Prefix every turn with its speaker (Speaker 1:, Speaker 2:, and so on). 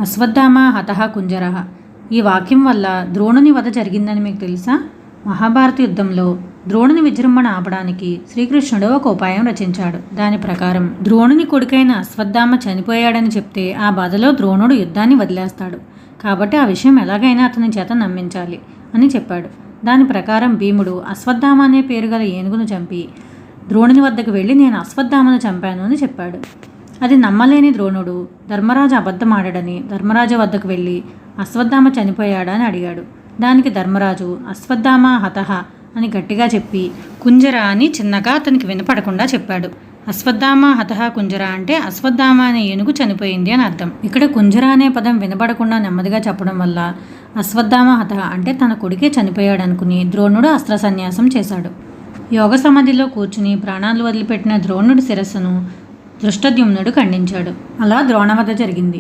Speaker 1: అశ్వత్థామ హతః కుంజరః. ఈ వాక్యం వల్ల ద్రోణుని వధ జరిగిందని మీకు తెలుసా? మహాభారత యుద్ధంలో ద్రోణుని విజృంభణ ఆపడానికి శ్రీకృష్ణుడు ఒక ఉపాయం రచించాడు. దాని ప్రకారం ద్రోణుని కొడుకైన అశ్వత్థామ చనిపోయాడని చెప్తే ఆ బాధలో ద్రోణుడు యుద్ధాన్ని వదిలేస్తాడు. కాబట్టి ఆ విషయం ఎలాగైనా అతని చేత నమ్మించాలి అని చెప్పాడు. దాని ప్రకారం భీముడు అశ్వత్థామ అనే పేరు గల ఏనుగును చంపి ద్రోణుని వద్దకు వెళ్ళి నేను అశ్వత్థామను చంపాను అని చెప్పాడు. అది నమ్మలేని ద్రోణుడు ధర్మరాజు అబద్ధమాడాడని ధర్మరాజు వద్దకు వెళ్ళి అశ్వత్థామ చనిపోయాడా అని అడిగాడు. దానికి ధర్మరాజు అశ్వత్థామ హతః అని గట్టిగా చెప్పి కుంజర అని చిన్నగా అతనికి వినపడకుండా చెప్పాడు. అశ్వత్థామ హతః కుంజర అంటే అశ్వత్థామ అనే ఏనుగు చనిపోయింది అని అర్థం. ఇక్కడ కుంజర అనే పదం వినపడకుండా నెమ్మదిగా చెప్పడం వల్ల అశ్వత్థామ హతః అంటే తన కొడుకే చనిపోయాడు అనుకుని ద్రోణుడు అస్త్ర సన్యాసం చేశాడు. యోగ సమాధిలో కూర్చుని ప్రాణాలు వదిలిపెట్టిన ద్రోణుడి శిరస్సును ధృష్టద్యుమ్నుడు ఖండించాడు. అలా ద్రోణవధ జరిగింది.